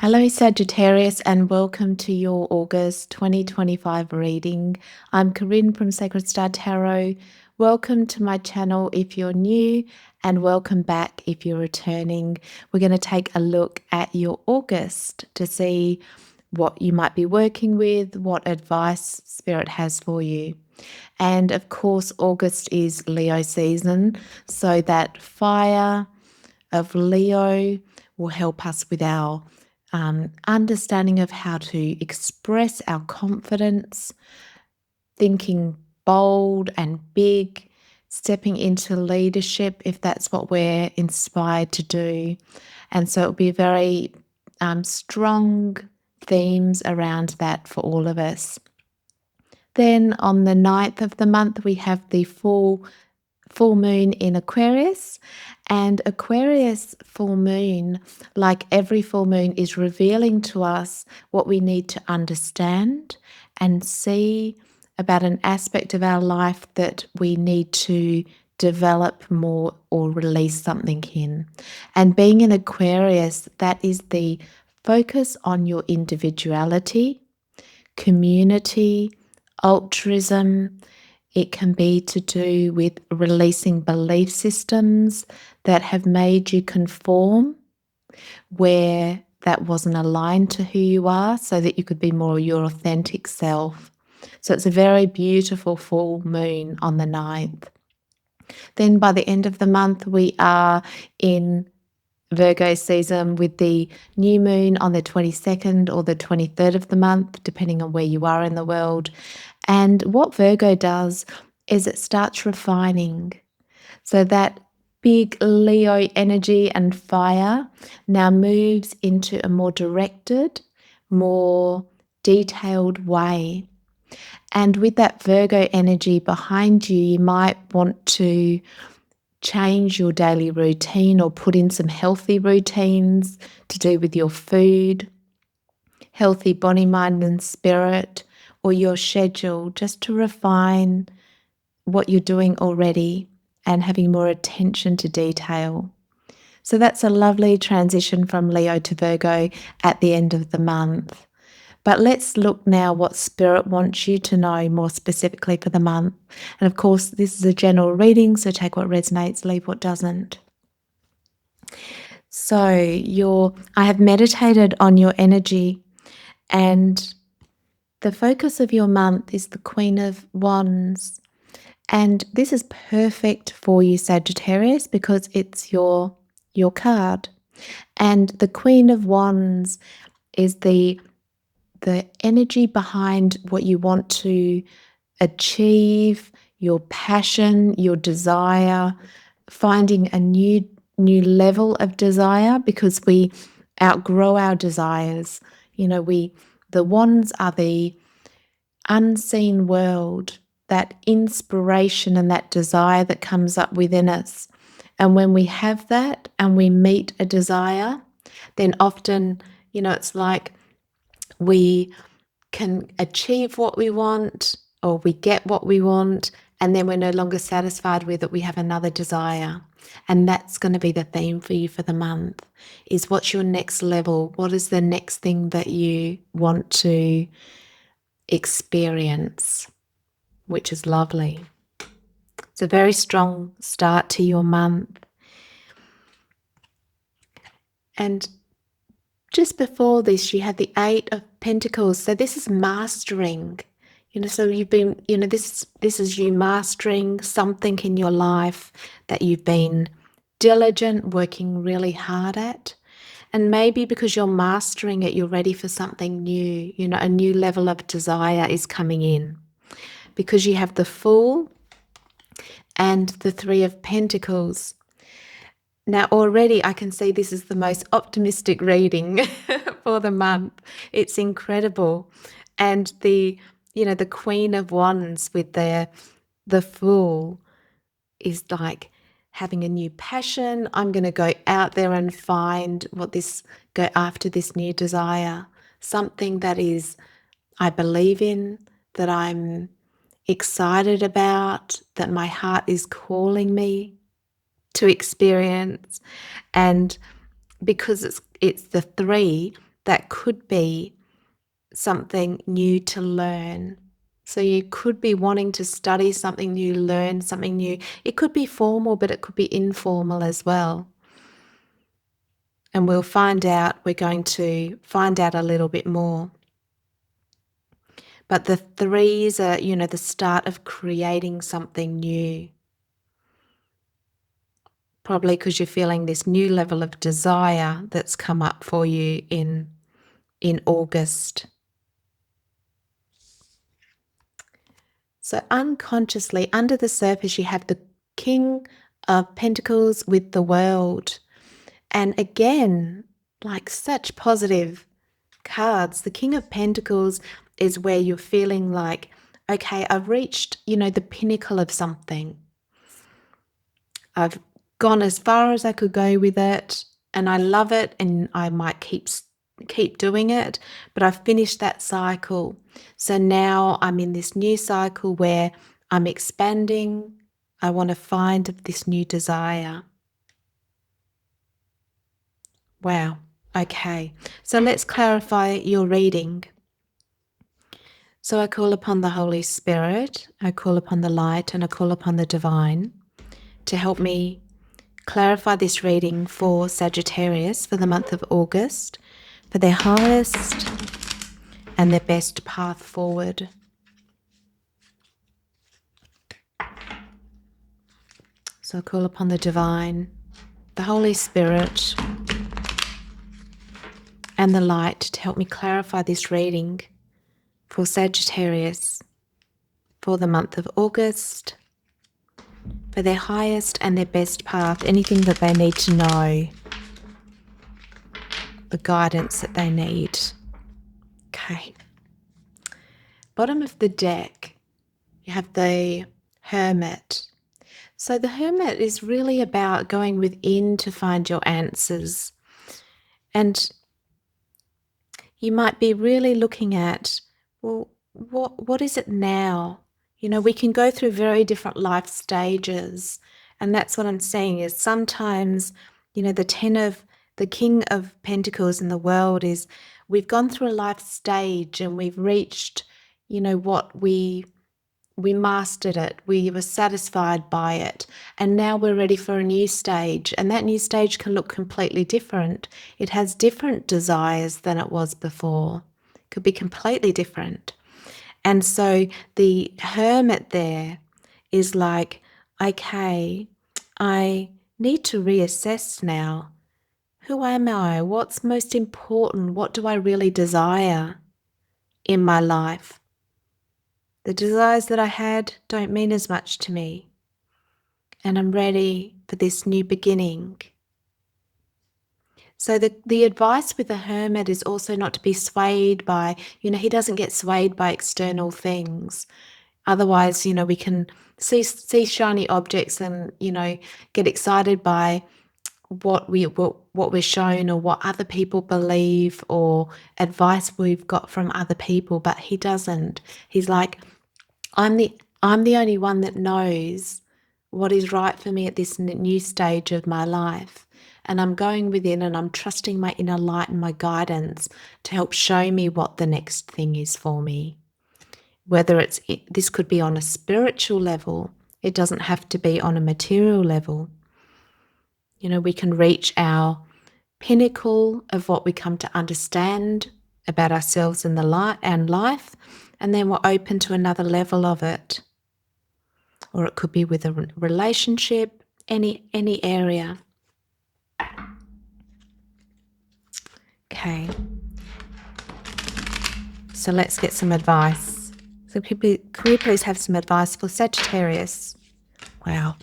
Hello, Sagittarius, and welcome to your August 2025 reading. I'm Corinne from Sacred Star Tarot. Welcome to my channel if you're new, and welcome back if you're returning. We're going to take a look at your August to see what you might be working with, what advice Spirit has for you. And of course, August is Leo season, so that fire of Leo will help us with our understanding of how to express our confidence, thinking bold and big, stepping into leadership if that's what we're inspired to do. And so it'll be very strong themes around that for all of us. Then on the 9th of the month, we have the full moon in Aquarius, and Aquarius full moon, like every full moon, is revealing to us what we need to understand and see about an aspect of our life that we need to develop more or release something in. And being in Aquarius, that is the focus on your individuality, community, altruism. It can be to do with releasing belief systems that have made you conform where that wasn't aligned to who you are, so that you could be more your authentic self. So it's a very beautiful full moon on the 9th. Then by the end of the month, we are in Virgo season with the new moon on the 22nd or the 23rd of the month, depending on where you are in the world. And what Virgo does is it starts refining. So that big Leo energy and fire now moves into a more directed, more detailed way. And with that Virgo energy behind you, you might want to change your daily routine or put in some healthy routines to do with your food, healthy body, mind, and spirit, or your schedule, just to refine what you're doing already and having more attention to detail. So that's a lovely transition from Leo to Virgo at the end of the month. But let's look now what Spirit wants you to know more specifically for the month. And of course, this is a general reading, so take what resonates, leave what doesn't. So I have meditated on your energy, and the focus of your month is the Queen of Wands. And this is perfect for you, Sagittarius, because it's your card. And the Queen of Wands is the energy behind what you want to achieve, your passion, your desire, finding a new level of desire, because we outgrow our desires. The wands are the unseen world, that inspiration and that desire that comes up within us. And when we have that and we meet a desire, then often, it's like we can achieve what we want, or we get what we want, and then we're no longer satisfied with it. We have another desire. And that's going to be the theme for you for the month, is what's your next level? What is the next thing that you want to experience, which is lovely. It's a very strong start to your month. And just before this, you had the 8 of Pentacles. So this is mastering. So you've been, this is you mastering something in your life that you've been diligent, working really hard at. And maybe because you're mastering it, you're ready for something new. A new level of desire is coming in. Because you have the Fool and the 3 of Pentacles. Now already I can see this is the most optimistic reading for the month. It's incredible. And the Queen of Wands with the Fool is like having a new passion. I'm going to go out there and go after this new desire. Something that I believe in, that I'm excited about, that my heart is calling me to experience. And because it's the 3, that could be something new to learn. So you could be wanting to study something new, learn something new. It could be formal, but it could be informal as well. And we're going to find out a little bit more. But the threes are, the start of creating something new. Probably because you're feeling this new level of desire that's come up for you in August. So unconsciously, under the surface, you have the King of Pentacles with the World. And again, like such positive cards, the King of Pentacles is where you're feeling like, okay, I've reached, the pinnacle of something. I've gone as far as I could go with it, and I love it, and I might keep doing it, but I've finished that cycle. So now I'm in this new cycle where I'm expanding. I want to find this new desire. Wow. Okay. So let's clarify your reading. So I call upon the Holy Spirit, I call upon the light, and I call upon the divine to help me clarify this reading for Sagittarius for the month of August, for their highest and their best path forward. So I call upon the divine, the Holy Spirit, and the light to help me clarify this reading for Sagittarius for the month of August, for their highest and their best path, anything that they need to know, the guidance that they need. Okay. Bottom of the deck, you have the Hermit. So the Hermit is really about going within to find your answers. And you might be really looking at, well, what is it now? We can go through very different life stages. And that's what I'm saying is sometimes, the King of Pentacles in the world is we've gone through a life stage and we've reached, what we mastered it. We were satisfied by it. And now we're ready for a new stage. And that new stage can look completely different. It has different desires than it was before. It could be completely different. And so the Hermit there is like, okay, I need to reassess now. Who am I? What's most important? What do I really desire in my life? The desires that I had don't mean as much to me. And I'm ready for this new beginning. So the advice with the Hermit is also not to be swayed by, he doesn't get swayed by external things. Otherwise, we can see shiny objects and, get excited by what we're shown or what other people believe or advice we've got from other people. But he doesn't. He's like, I'm the only one that knows what is right for me at this new stage of my life. And I'm going within and I'm trusting my inner light and my guidance to help show me what the next thing is for me. Whether this could be on a spiritual level, it doesn't have to be on a material level. We can reach our pinnacle of what we come to understand about ourselves and life, and then we're open to another level of it. Or it could be with a relationship, any area. Okay. So let's get some advice. So could we please have some advice for Sagittarius? Wow.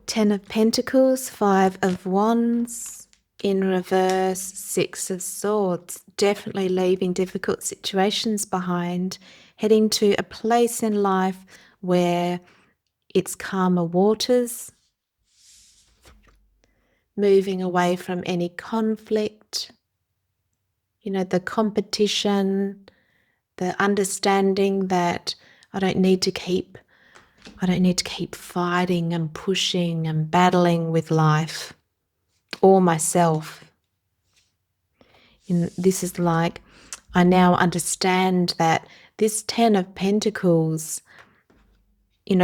10 of Pentacles, 5 of Wands, in reverse, 6 of Swords. Definitely leaving difficult situations behind, heading to a place in life where it's calmer waters, moving away from any conflict, the competition, the understanding that I don't need to keep fighting and pushing and battling with life. or myself. And this is like, I now understand that this 10 of Pentacles,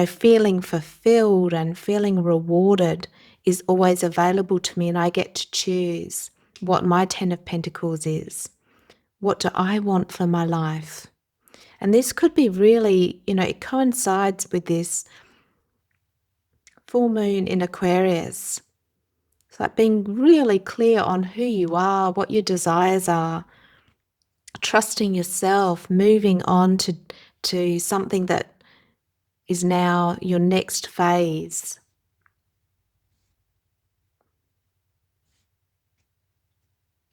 feeling fulfilled and feeling rewarded is always available to me, and I get to choose what my 10 of Pentacles is. What do I want for my life? And this could be really, it coincides with this full moon in Aquarius. It's like being really clear on who you are, what your desires are, trusting yourself, moving on to something that is now your next phase.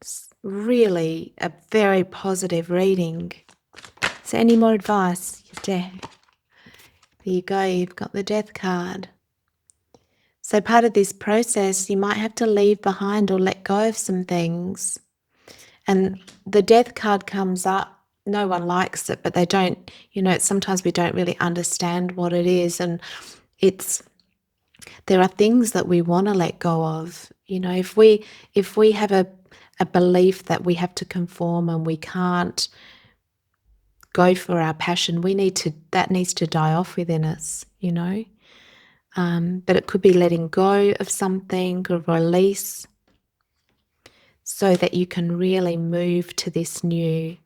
It's really a very positive reading. Is there any more advice? There you go, you've got the Death card. So part of this process, you might have to leave behind or let go of some things. And the Death card comes up. No one likes it, but they don't, sometimes we don't really understand what it is. And there are things that we want to let go of. If we have a belief that we have to conform and we can't go for our passion, that needs to die off within us, But it could be letting go of something, a release, so that you can really move to this new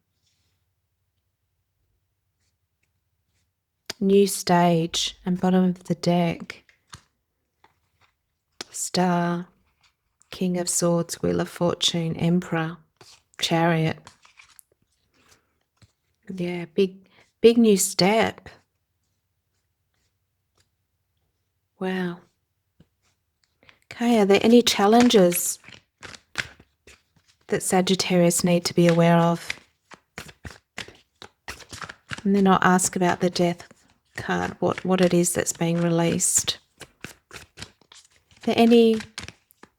stage. And bottom of the deck, Star, King of Swords, Wheel of Fortune, Emperor, Chariot. Yeah, big new step. Wow. Okay, are there any challenges that Sagittarius need to be aware of? And then I'll ask about the Death card, what it is that's being released. Are there any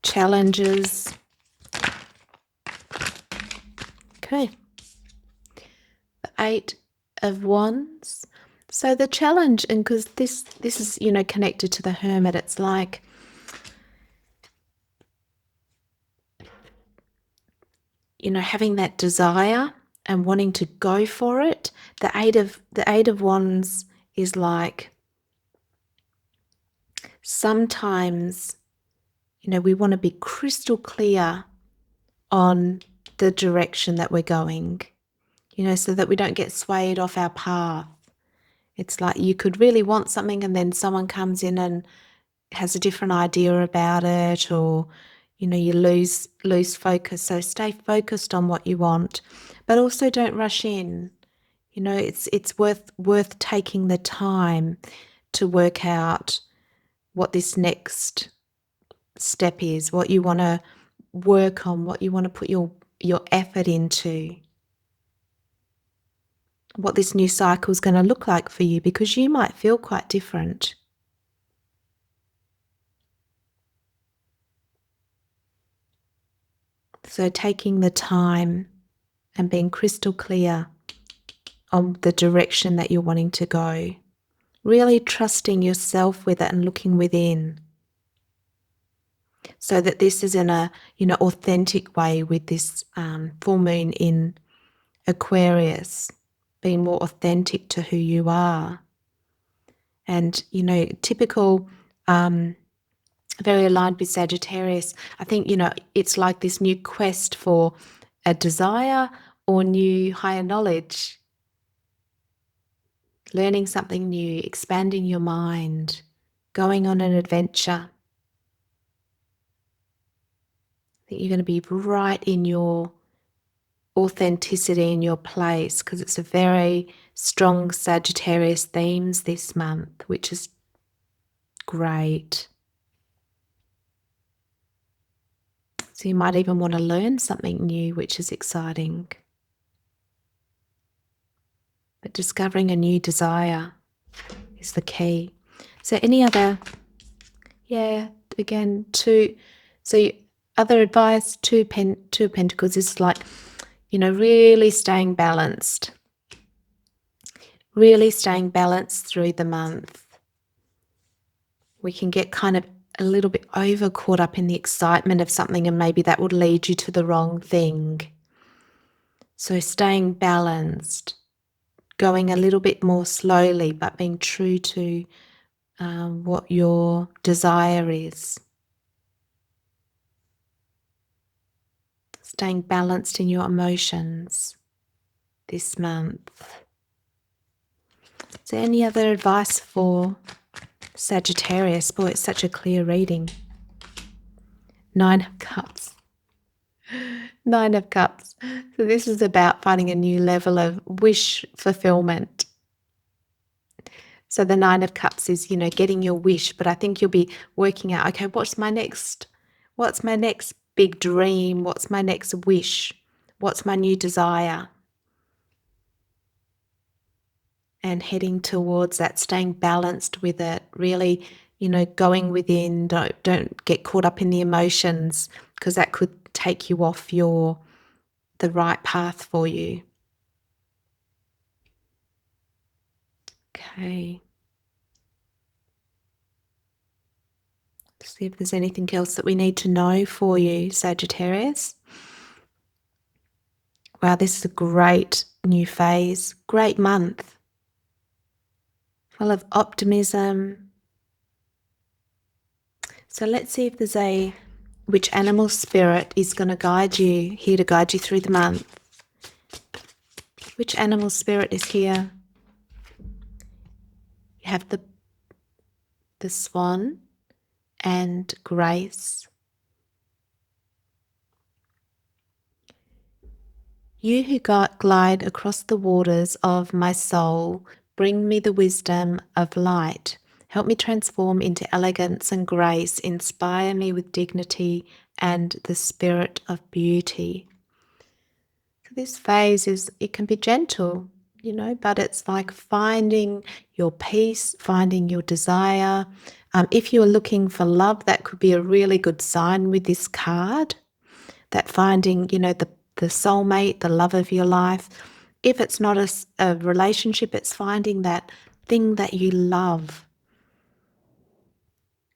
challenges? Okay. The 8 of Wands. So the challenge, and because this is, connected to the Hermit, it's like having that desire and wanting to go for it. The eight of Wands is like, sometimes, we want to be crystal clear on the direction that we're going, so that we don't get swayed off our path. It's like you could really want something and then someone comes in and has a different idea about it, or you lose focus. So stay focused on what you want, but also don't rush in. It's worth taking the time to work out what this next step is, what you want to work on, what you want to put your effort into, what this new cycle is going to look like for you, because you might feel quite different. So taking the time and being crystal clear on the direction that you're wanting to go. Really trusting yourself with it and looking within. So that this is in a, authentic way with this full moon in Aquarius. Being more authentic to who you are. And, typical, very aligned with Sagittarius. I think, it's like this new quest for a desire or new higher knowledge. Learning something new, expanding your mind, going on an adventure. I think you're going to be right in your authenticity, in your place, because it's a very strong Sagittarius themes this month, which is great. So you might even want to learn something new, which is exciting. But discovering a new desire is the key. So any other, again, other advice, two of Pentacles is like, really staying balanced. Really staying balanced through the month. We can get kind of a little bit over caught up in the excitement of something, and maybe that would lead you to the wrong thing. So staying balanced, going a little bit more slowly, but being true to what your desire is. Staying balanced in your emotions this month. Is there any other advice for Sagittarius? Boy, it's such a clear reading. 9 of Cups. 9 of Cups. So this is about finding a new level of wish fulfillment. So the 9 of Cups is, getting your wish, but I think you'll be working out, okay, what's my next big dream? What's my next wish? What's my new desire? And heading towards that, staying balanced with it, really, going within. Don't get caught up in the emotions, because that could take you off the right path for you. Okay. Let's see if there's anything else that we need to know for you, Sagittarius. Wow, this is a great new phase, great month, full of optimism. So let's see if there's which animal spirit is going to guide you, here to guide you through the month. Which animal spirit is here? You have the swan and grace. You who glide across the waters of my soul, bring me the wisdom of light. Help me transform into elegance and grace. Inspire me with dignity and the spirit of beauty. So this phase it can be gentle, but it's like finding your peace, finding your desire. If you're looking for love, that could be a really good sign with this card, that finding, the soulmate, the love of your life. If it's not a relationship, it's finding that thing that you love.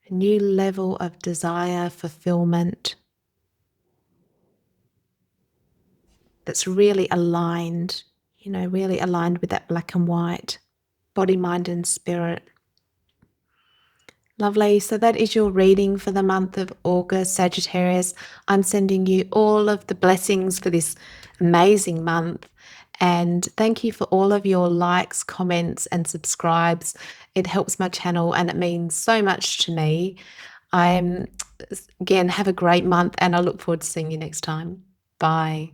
A new level of desire, fulfillment that's really aligned, really aligned with that black and white, body, mind, and spirit. Lovely. So that is your reading for the month of August, Sagittarius. I'm sending you all of the blessings for this amazing month. And thank you for all of your likes, comments, and subscribes. It helps my channel and it means so much to me. Again, have a great month, and I look forward to seeing you next time. Bye.